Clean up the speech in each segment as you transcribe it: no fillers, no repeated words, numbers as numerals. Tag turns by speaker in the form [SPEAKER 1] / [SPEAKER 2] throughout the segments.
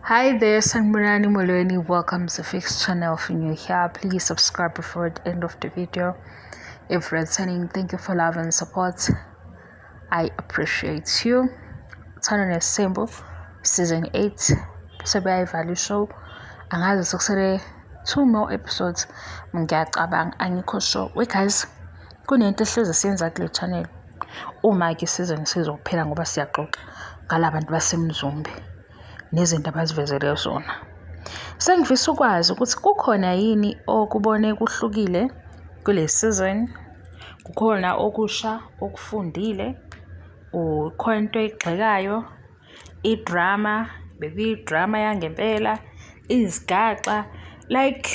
[SPEAKER 1] Hi there, Sanbonani Molweni. Welcome to Fix Channel. If you're new here, please subscribe before the end of the video. If returning, thank you for love and support. I appreciate you. Turn on symbol, season 8, Sabai Value Show. Angazi sokusele 2 more episodes. Ngiyacabanga angikho sure. We guys, kunento ehlezi siyenza kule channel. Uma ke season sizophela ngoba siyaxoxa ngalabantu basemzumbe nezinto abazivezele zona. Sengifisa ukwazi ukuthi kukhona yini okubone kuhlukile kule season, kukhona okusha okufundile, ukhona into egxekayo, idrama, bekuyidrama yangempela, izigaxa, like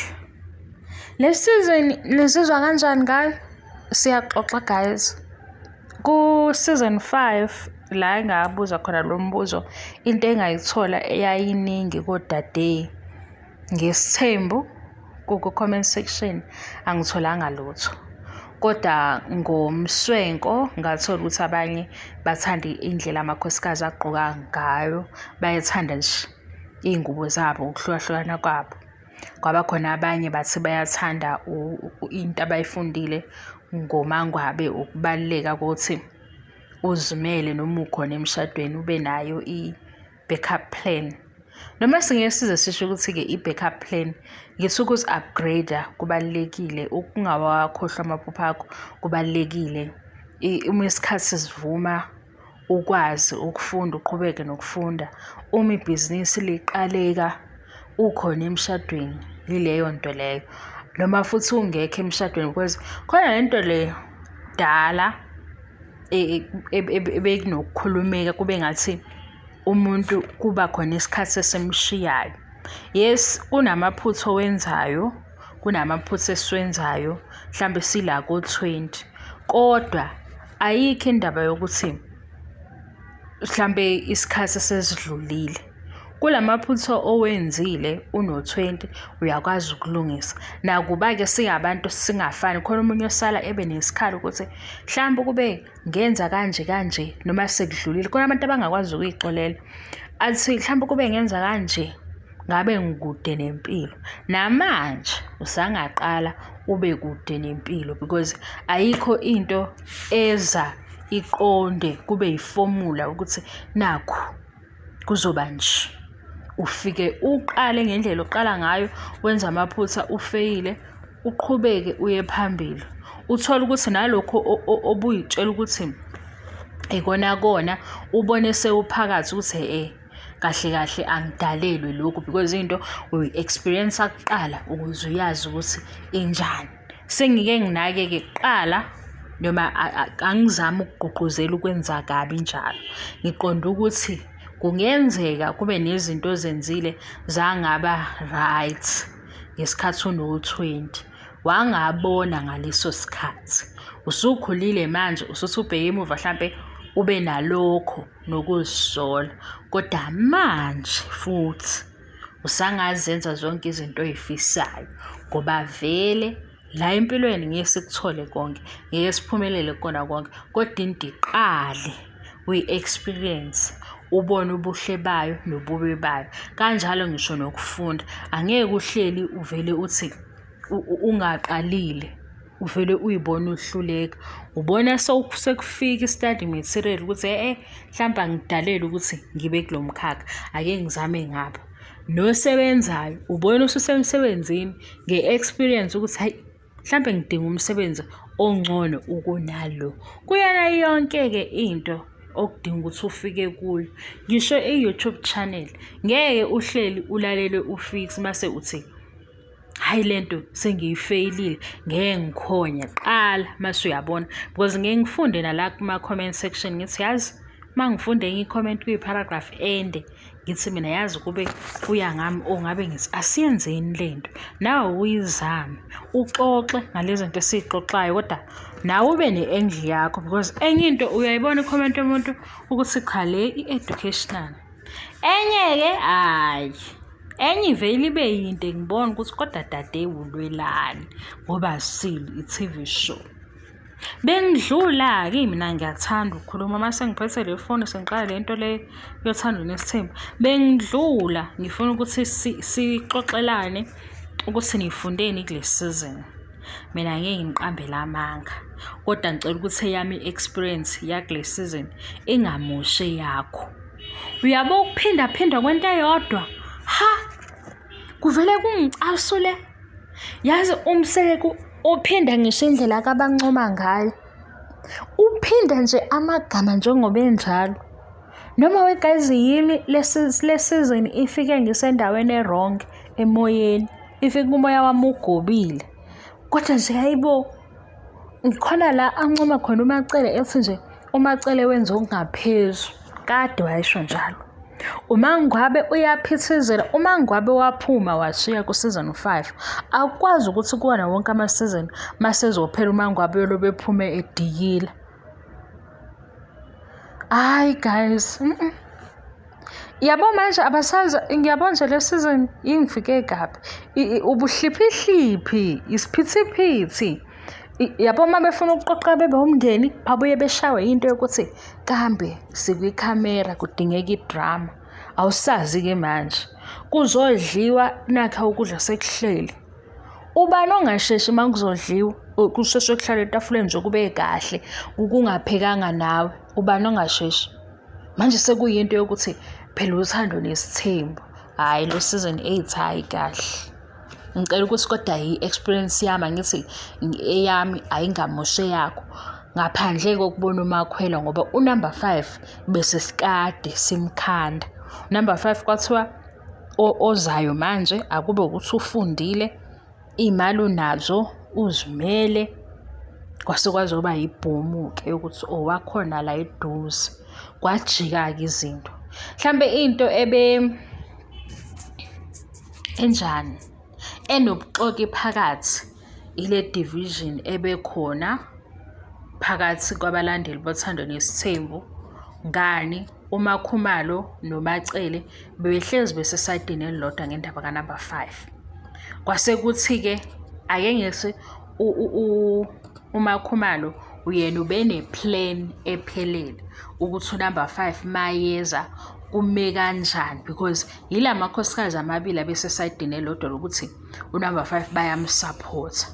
[SPEAKER 1] le season lesizwa kanjani ngayo? Siyaxoxa guys. Ku season 5 la engabuza khona lo mbuzo, into engayithola eyayiningi kodade ngesithembu ku comment section angitholanga lutho, kodwa ngomswenko ngathola ukuthi abanye bathanda indlela amakhosikazi agqoka ngayo, bayathanda nje ingubo zabo, ukuhlukahlukana kwabo. Kwaba khona abanye bathi bayathanda into abayifundile ngomangwabe, ukubaluleka ukuthi uzimele noma ukhona emshadweni ube nayo i-backup plan. Noma singesize sisho ukuthi-ke i-backup plan ngithi ukuzi-upgrade kubalulekile, ukungawakhohlwa amaphupho akho kubalulekile. Uma isikhathi sivuma ukwazi ukufunda, uqhubeke nokufunda. Uma ibhizinisi liqaleka ukhona emshadweni, yileyo nto leyo. Noma futhi ungekho emshadweni, because khona lento le dala ebekunokukhulumeka kube ngathi umuntu kuba khona isikhathi esemshiyayo. Yes, kunamaphutha owenzayo, kunamaphutha esiwenzayo, mhlambe sila ko-20, kodwa ayikho indaba yokuthi mhlambe isikhathi sesidlulile. Kulamaphutha owenzile uno-20 uyakwazi ukulungisa. Nakuba-ke singabantu singafani, khona umunye osala ebe nesikhalo ukuthi mhlawumbe kube ngenza kanje noma sekudlulile. Khona abantu abangakwazi ukuyixolela athi mhlawumbe kube ngenza kanje ngabe ngikude nempilo. Namanje usangaqala ube kude nempilo, because ayikho into eza iqonde kube yiformula ukuthi nakho kuzoba nje. Ufike uqale ngendlela oqala ngayo, wenza amaphutha, ufeyile, uqhubeke uye phambili. Uthola ukuthi nalokho obuyitshela ukuthi ikona kona ubone sewuphakathi ukuthi kahle angidalelwe lokhu, because into uyi-experience kuqala ukuze uyazi ukuthi injani. Sengike nginake-ke kuqala noma angizami ukugqugquzela ukwenza kabi njalo. Ngiqonda ukuthi kungenzeka kube nezinto ozenzile zangaba right ngesikhathi uno-20, wangabona ngaleso sikhathi. Usukhulile manje, usuthi ubheke emuva mhlampe ube nalokho nokuzisola, kodwa manje futhi usangazenza zonke izinto oyifisayo, ngoba vele la empilweni ngeke sikuthole konke, ngeke siphumelele kona konke, kodwa into iqale uyi-experience, ubone ubuhle bayo nobubi bayo. Kanjalo ngisho nokufunda, angeke uhleli uvele uthi ungaqalile uvele uyibone uhluleka. Ubona sekufika i-study material ukuthi mhlawumbe angidalele ukuthi ngibe kulo mkhakha, ake ngizame ngapha. Nosebenzayo ubona ususemsebenzini nge-experience ukuthi hayi mhlawumbe ngidinga umsebenzi ongcono ukunalo. Kuyona yonke-ke into okudinga ukuthi ufike kuyo. Ngisho i-YouTube channel ngeke uhleli ulalele ufix mase uthi hayi lento sengiyifeyilile ngeke ngikhonye. Qala mase uyabona, because ngeke ngifunde nala kuma comment section ngithi yazi mangifunde enye i-comment kuyi-paragraph ende ngithi mina yazi kube kuya ngami ongabe ngithi asiyenzeni lento. Nawe uyizame uxoxe ngalezi zinto esixoxayo, kodwa nawe ube ne-angle yakho, because enye into uyayibona i-comment yomuntu ukuthi cha le i-educational, enye-ke hayi, enye ivele ibe yinto ngibona ukuthi kodwa dade ulwelani ngoba sile i-TV show. Bengidlula-ke mina ngiyathanda ukukhuluma mase ngiphethe le foni sengiqala lento le yothando nesithembu. Bengidlula ngifuna ukuthi sixoxelane ukuthi nifundeni kule season. Mina ngeke ngiqambele amanga kodwa ngicela ukuthi eyami experience yakule season ingamoshe yakho. Uyabo ukuphinda kwento eyodwa. Ha! Kuvele kungicasule. Yazi umseko uphinda ngisho indlela akabancoma ngayo. Uphinda nje amagama njengoba enjalo. Noma we guys yimi le season ifike ngisendaweni e-wrong emoyeni. Ifike umoya wami ugobile. Kodwa nje hayibo ngikhona la ancoma khona uMacele ethi nje uMacele wenza okungaphezulu. Kade wayisho njalo. Uma ngwabe uyaphithizela, uma ngwabe waphuma washiya ku season 5, akwazi ukuthi kuona wonke ama season masezophela uma ngwabe lobe ephume edikila. Hayi guys, yabo manje abasazi ngiyabona nje le season ingifike kabi. Ubuhliphi, isiphithiphithi. Yabo uma befuna ukuqoqa bebe umndeni babuye beshawe into yokuthi kambe sikwikhamera kudingeka idrama. Awusazi ke manje kuzodliwa nakha ukudla sekuhleli. Ubani ongasheshi makuzodliwa kusheshwe kuhlala etafuleni nje kube kahle ukungaphekanga nawe. Ubani ongasheshi manje sekuyinto yokuthi phela uthando nesithembu. Hayi lo season 8 hayi kahle. Ngicela ukuthi kodwa yi-experience yami angithi eyami ayingamoshe yakho ngaphandle kokubona uMakhwela ngoba unumber 5 bese sikade simkhanda. Number 5 kwathiwa ozayo manje akube ukuthi ufundile imali unazo uzimele kwase kwazoba yibhomu-ke ukuthi owakhona la eduze kwajika-ke izinto. Mhlambe into enjani enobuxoki phakathi ile division ebekhona phakathi kwabalandeli bothando nesithembu. Ngani uMakhumalo noMacele bebehlezi besesayidini elilodwa ngendaba kaNumber 5. Kwase kuthi-ke ake ngithi uMakhumalo uyena ubeneplan ephelele ukuthi uNumber 5 mayeza kume kanjani because yila makhosikazi amabili abesesayidini elilodwa ukuthi uNumber 5 bayamsupport.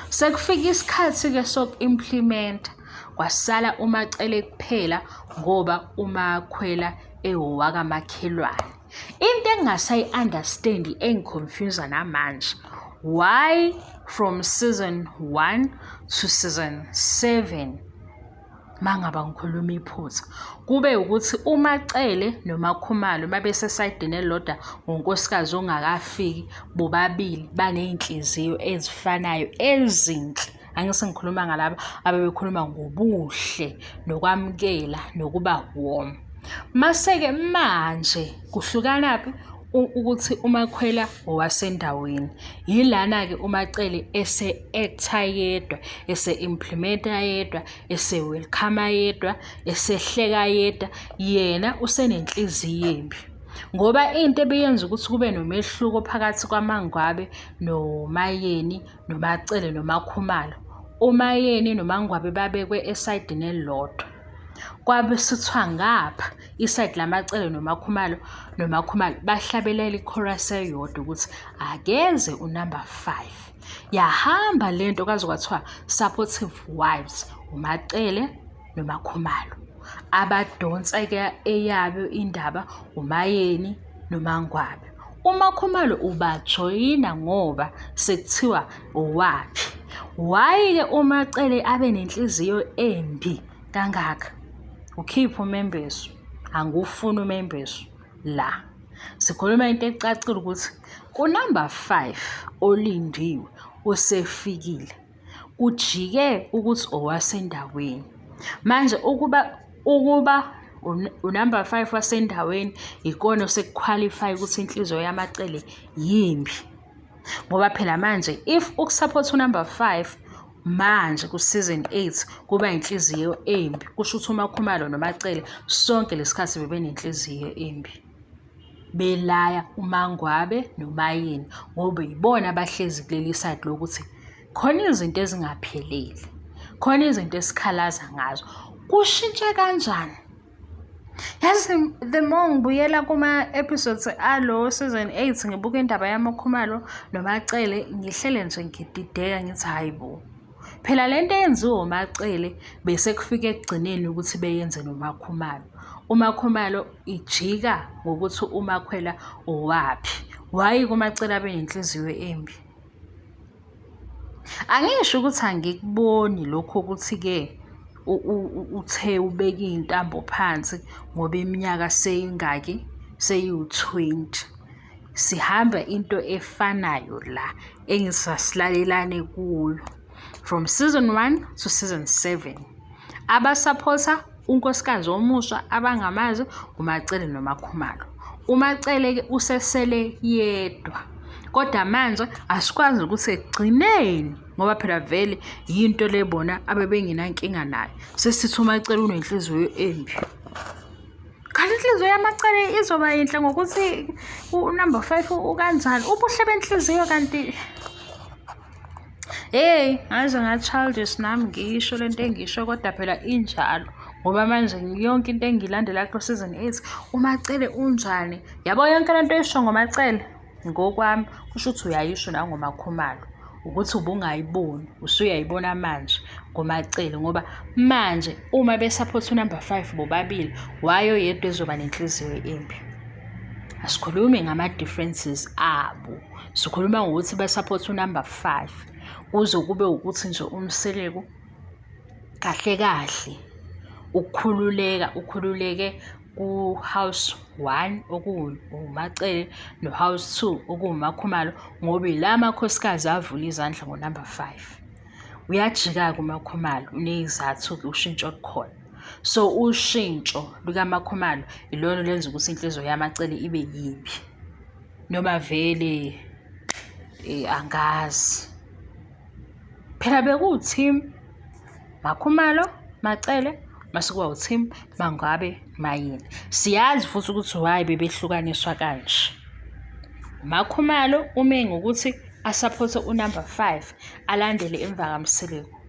[SPEAKER 1] Sekufika isikhathi-ke soku-implement kwasala uMacele kuphela ngoba uMakhwela ewakamakhelwane. Into engasayi-understand engiconfuse namanje, why from season 1 to season 7 mangaba ngikhuluma iphutha kube ukuthi uMacele noMakhumalo mabesesayidini elilodwa ngonkosikazi ongakafiki bobabili baney'nhliziyo ezifanayo ezinhle. Angise ngikhuluma ngalabo abebekhuluma ngobuhle nokwamukela nokuba warm. Mase-ke manje kuhlukanaphi ukuthi uMakhwela owasendaweni yilana-ke uMacele ese-acta yedwa, ese-implementa yedwa, ese-welcome yedwa, esehleka yedwa, yena usenenhliziyo embi. Ngoba into ebeyenza ukuthi kube nomehluko phakathi kwaMangwabe noMayeni noMacele noMakhumalo, uMayeni noMangwabe babekwe esayidini elilodwa. Kwabe sithiwa ngapha isayidi laMacele noMakhumalo bahlabelela ichorus eyodwa ukuthi akeze uNumber 5. Yahamba lento kwaze kwathiwa supportive wives uMacele noMakhumalo. Abadonsa-ke eyabo indaba uMayeni noMangwabe. uMakhumalo ubajoyina ngoba sekuthiwa owaphi. Why-ke uMacele abe nenhliziyo embi kangaka? Ukhipha umembeso, angufuni umembeso la. Sikhuluma into ecacile ukuthi kuNumber 5 olindiwe osefikile kujike ukuthi owasendaweni. Manje ukuba uNumber 5 wasendaweni ikona osekuqualify ukuthi inhliziyo yaMacele yimbi. Ngoba phela manje if ukusupport uNumber 5 manje ku season 8 kuba inhliziyo embi, kusho ukuthi uMakhumalo noMacele sonke lesikhathi bebenenhliziyo embi. Belaya uMangwabe noMayeni ngoba yibona abahlezi kuleli side lokuthi khona izinto ezingapheleli. khona izinto esikhalaza ngazo. Kushintshe kanjani? Yazi the more ngibuyela kuma-episodes alo season 8 ngibuka indaba yamakhumalo noMacele ngihlele nje ngidideka ngithi hayi bo. Phela lento eyenziwa uMacele bese kufika ekugcineni ukuthi beyenze noMakhumalo. uMakhumalo ijika ngokuthi uMakhwela owaphi. Why kuMacele abe nenhliziyo embi? Angisho ukuthi angikuboni lokho ukuthi-ke uthe ubeka iy'ntambo phansi ngoba iminyaka seyingaki seyiwu-20. Sihamba into efanayo la engisasilalelane kuyo from season 1 to season 7. Abasapota unkosikazi omusha abangamazi uMacele noMakhumalo. uMacele-ke usesele yedwa. Kodwa manje asikwazi ukuthi ekugcineni ngoba phela vele yinto lebona abebenginankinga nayo. Sesithi uMacele unenhliziyo embi. Kanti inhliziyo yaMacele izoba yinhle ngokuthi unumber 5 ukanjani? Ubuhle benhliziyo kanti ngaze nga-childish nami ngisho lento engisho kodwa phela injalo. Ngoba manje yonke into engilandela ku season 8 uMacele unjani? Yabo yonke lento esho ngoMacele ngokwami kusho ukuthi uyayisho nawe ngoMakhumalo ukuthi ubungayiboni usuyayibona manje ngoMacele ngoba manje uma besupport unumber 5 bobabili wayo yedwa ezoba nenhliziyo embi. Asikhulumi ngama-differences abo, sikhuluma ngokuthi besupport unumber 5 kuze kube ukuthi nje uMseleko kahle kahle ukhululeke ku-house 1 okuwuMacele no-house 2 okuwuMakhumalo ngoba la makhosikazi avula izandla ngonumber 5. Uyajika-ke uMakhumalo unezathu-ke ushintsho olukhona. So ushintsho lukaMakhumalo ilona lenza ukuthi inhliziyo yaMacele ibe yibi noma vele angazi. Phela bekuwu-team Makhumalo, Macele masekuba u-team Mangabe Mayini. Siyazi futhi ukuthi why bebehlukaniswa kanje. uMakhumalo ume ngokuthi asupporte unumber 5 alandele emva kaMseleko.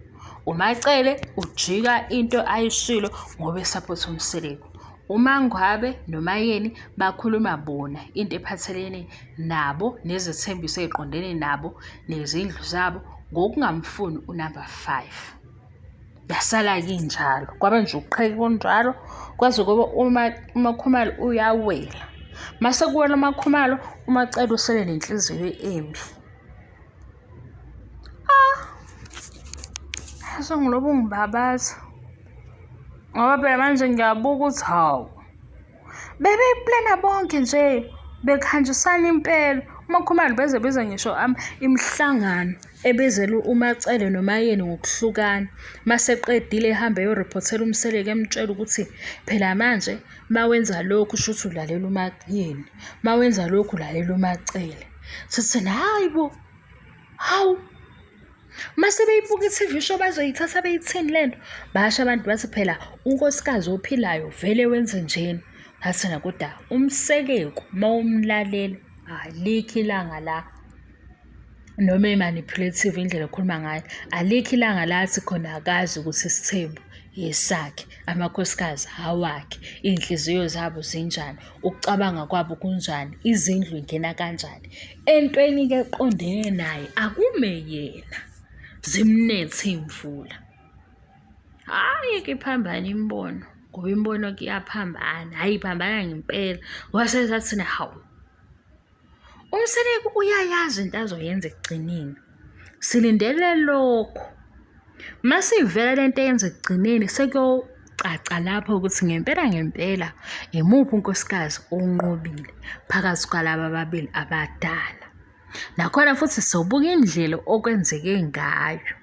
[SPEAKER 1] uMacele ujika into ayishilo ngoba esupporte uMseleko. uMangabe noMayeni bakhuluma bona into ephathelene nabo nezethembiso eziqondene nabo nezindlu zabo ngokungamfuni unumber 5. Yasala kinjalo kwaba nje uqheke konjalo kwaze ngoba uMakhumalo uyawela. Mase kuwela uMakhumalo uMacele usele nenhliziyo embi. Sengilobo ngibabaza ngoba phela manje ngiyabuka ukuthi hawu bebeyiplana bonke nje bekhanjisana impela. uMakhumalo beze ngisho imihlangano ebezela uMacele noMayeni ngokuhlukana. Mase qedile ehambe eyoreport uMseleko emtshela ukuthi phela manje mawenza lokhu shuthi ulalela uMayeni, mawenza lokhu ulalela uMacele. Sithi hayibo hawu mase beyibuka i-TV show bazoyithatha beyithini lento. Basho abantu bathi phela unkosikazi ophilayo vele wenze njeni. Athina kodwa uMseleko mawumlalela alikho ilanga la noma emanipulative indlela ekhuluma ngayo. Alikho ilanga lathi khona akazi ukuthi isithembu yesakhe, amakhosikazi awakhe, iy'nhliziyo zabo zinjani, ukucabanga kwabo kunjani, izindlu ingena kanjani. Entweni-ke eqondene naye akume yena zimnethe imvula. Hhayi ke iphambana imbono ngoba imbono ke iyaphambana, hhayi iphambana ngempela. Wasezathina hawu uMseleko uyayazi into azoyenza ekugcineni. Silindele lokho. Masivela lento eyenza ekugcineni sekuyocaca lapho ukuthi ngempela imuphi unkosikazi onqobile phakathi kwalaba ababili abadala. Nakhona futhi sobuka indlela okwenzeke ngayo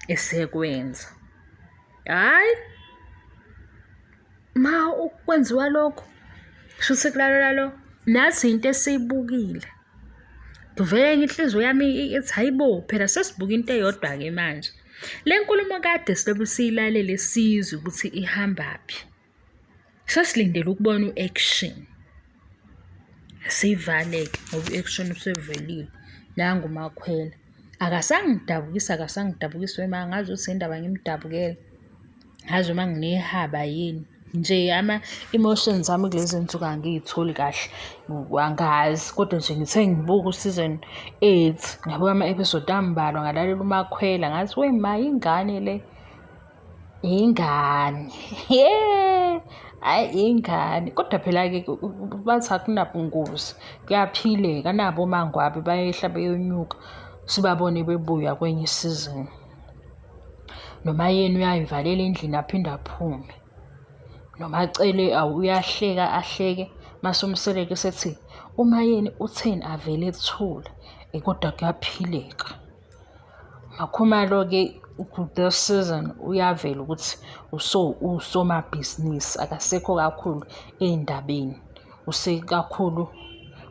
[SPEAKER 1] esekwenza. Hhayi ma ukwenziwa lokho shuthi kulalela lo nathi into esiyibukile. Kuvele inhliziyo yami ithi hayibo phela sesibuka into eyodwa-ke manje. Le nkulumo kade silobe siyilalele sizwe ukuthi ihambaphi. Sesilindele ukubona u-action. Sivale-ke ngoba u-action usevelile nangu uMakhwela akasangidabukisi wema, angazi ukuthi indaba ngimdabukele, ngazi uma nginehaba yini nje ama-emotions ami kulezi nsuku angiy'tholi kahle, angazi kodwa nje ngithe ngibuka u-season 8 ngabuka ama-episode ambalwa ngalalela uMakhwela ngathi wema ingane le, ingane hhayi ingane. Kodwa phela-ke bathi akunabungozi, kuyaphileka, nabo omangwabi bayehla beyonyuka sibabone bebuya kwenye isizini. Noma yena uyayivalela endlini aphinde aphume, noma acele uyahleka ahleke mase umseleke sethi uma yena utheni avele ethule, kodwa kuyaphileka. Makhumalo-ke this season uyavela ukuthi usomabhizinisi, akasekho kakhulu ey'ndabeni, usekakhulu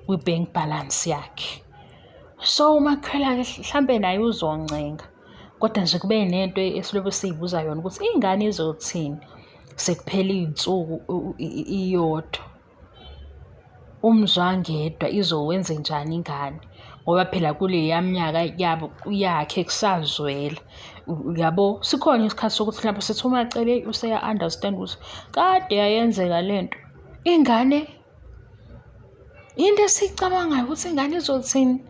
[SPEAKER 1] kwi-bank balance yakhe. So uMakhwela-ke mhlampe naye uzoncenga, kodwa nje kube nento esilobe siyibuza yona ukuthi ingane izothini sekuphela iy'nsuku iyodwa, umzwangedwa izowenze njani ingane, ngoba phela kuleya minyaka yabo yakhe kusazwela, yabo sikhona isikhathi sokuthi mhlawumbe sithi uma acele useya-understand ukuthi kade yayenzeka lento. Ingane into esiyicabangayo ukuthi ingane izothini,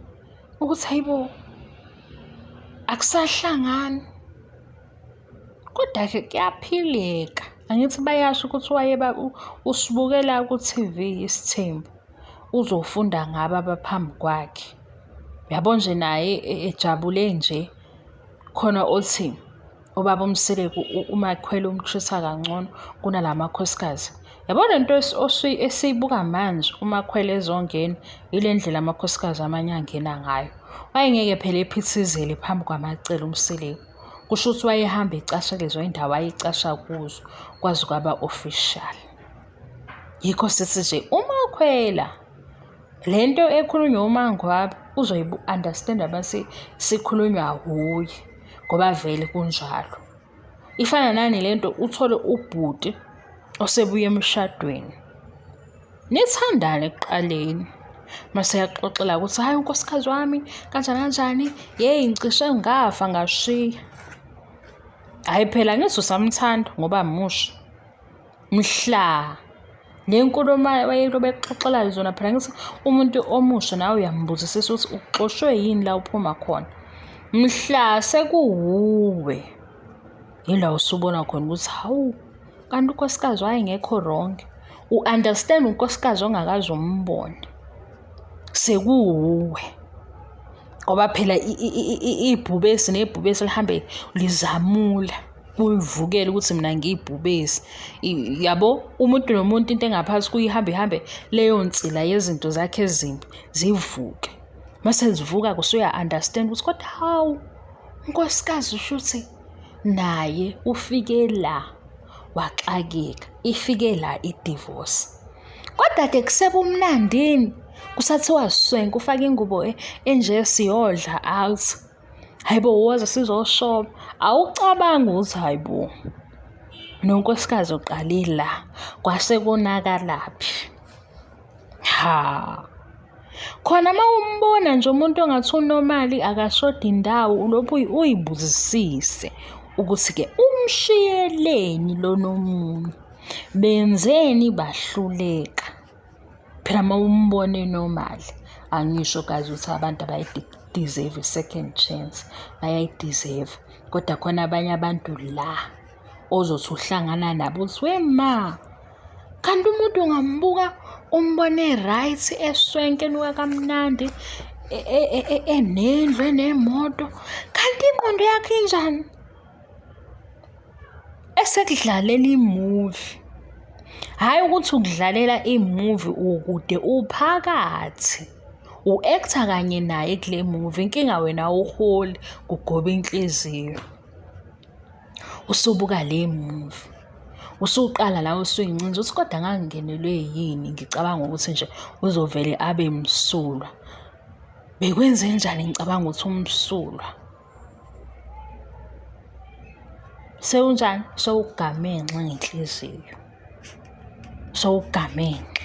[SPEAKER 1] ukuthi hayibo akusahlangani, kodwa-ke kuyaphileka. Angithi bayasho ukuthi usibukela ku-TV Isithembu, uzofunda ngabo abaphambi kwakhe. Yabo nje naye ejabule nje khona othi ubaba uMseleko uMakhwela umtreat-a kangcono kunala makhosikazi. Yabona into esiyibuka manje uMakhwela ezongena ile ndlela amakhosikazi amanye angena ngayo. Wayengeke phela ephithizele phambi kwamacele uMseleko, kusho ukuthi wayehamba ecasha lezo indawo ayicasha kuzo kwazi kwaba official. Yikho sithi nje uMakhwela lento ekhulunywa umangwabi uzoyi-understand bese sikhulunywa uye, ngoba vele kunjalo. Ifana nani lento uthole ubhuti osebuye emshadweni, nithandane ekuqaleni mase yaxoxela ukuthi hayi unkosikazi wami kanjani kanjani, yeyi ngicishe ngafa ngashiya. Hhayi phela ngithi usamthanda ngoba musha, mhla le nkulumo wayelobe exoxela zona phela ngithi umuntu omusha nawe uyambuzisisa ukuthi uxoshwe yini la uphuma khona. Mhla sekuwuwe yila usubona khona ukuthi hawu kanti unkosikazi wayengekho wrong, u-understand unkosikazi ongakaze umbone sekuwuwe, ngoba phela ibhubesi nebhubesi lihambe lizamula uyivukele ukuthi mina ngiyibhubesi. Yabo umuntu nomuntu into engaphansi kuyihambe leyo nsila yezinto zakhe ezimbi zivuke, mase zivuka kusuya-understand ukuthi kodwa hawu unkosikazi ushuthi naye ufike la waxakeka, ifike la i-divorce. Kodwa-ke kusebumnandini kusathiwa swenke ufake ingubo enje siyodla out, hayibo woza sizoshoba, awucabangi ukuthi hayibo nonkosikazi uqale la kwase konakalaphi. Khona uma umbona nje umuntu ongathi unomali akashoda indawo ulokhu uyibuzisise ukuthi-ke umshiyeleni lo nomunye, benzeni bahluleka. Phela uma umbona enomali, angisho kazi ukuthi abantu abayi-deserve i-second chance, bayayi-deserve. Kodwa khona abanye abantu la ozothi uhlangana nabo uthi wema kanti umuntu ungambuka umbone right eswenke enuka kamnandi enendlu enemoto, kanti ingqondo yakhe injani, esekudlalela imuvi. Hhayi ukuthi ukudlalela imuvi ukude uphakathi, u-actor kanye naye kule movie. Inkinga wena uholi kugoba inhliziyo, usubuka le movie usuqala la usuyincinza uthi kodwa ngangingenelwe yini, ngicabanga ukuthi nje uzovele abe msulwa, bekwenze njani ngicabanga ukuthi umsulwa sewunjani, sewugamenxe ngenhliziyo, sewugamenxe.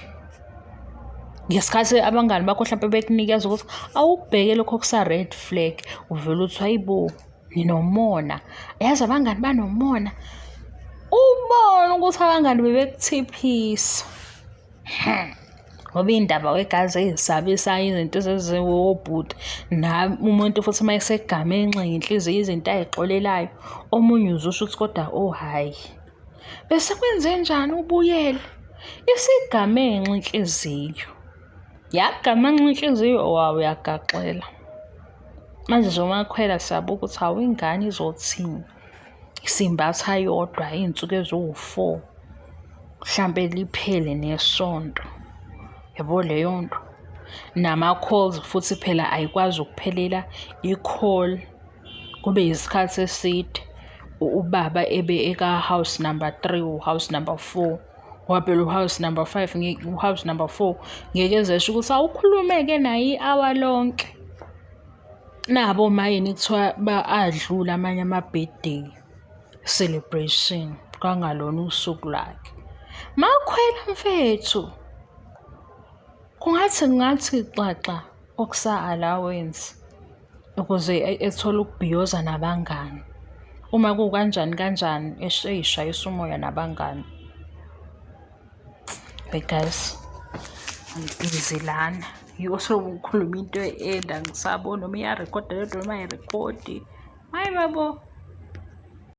[SPEAKER 1] Ngesikhathi abangani bakho hlampe bekunikeza ukuthi awukubheke lokho kusa-red flag, uvele uthi hayibo, nginomona. Yazi abangani banomona, ubone ukuthi abangani bebekuthiphisa. Ngoba iy'ndaba wegazi ey'sabisayo, izinto ezenziwobhuti, umuntu futhi uma esegamenxe ngenhliziyo, izinto ay'xolelayo, omunye uzusho ukuthi kodwa hhayi, bese kwenze njani ubuyele? Isigamenxe inhliziyo. Yagamenxa inhliziyo, wawu uyagaxela. Manje nje uma khwela siyabuka ukuthi hawu ingane izothini. Isimbatha yodwa iy'nsuku eziwu-4, mhlampe liphele nesonto. Yabo leyo nto. Nama-calls futhi phela ayikwazi ukuphelela i-call kube yisikhathi eside ubaba ebe eka-house number 3 u-house number 4. Ngoba phela u-house number 5 u-house number 4 ngeke ezesho ukuthi awukhulume-ke naye i-hour lonke. Nabo mayini kuthiwa adlula amanye ama-birthday celebration kangalona usuku lakhe. Makhwela mfethu, kungathi xaxa okusa-allowance ukuze ethole ukubhiyoza nabangani. Uma kukanjani ey'shayisa umoya nabangani. Hey guys, ngibhizi lana. Yiko sokukhuluma into enda ngisabona noma iyarekhoda yodwa noma ayirekhodi. Hayi babo.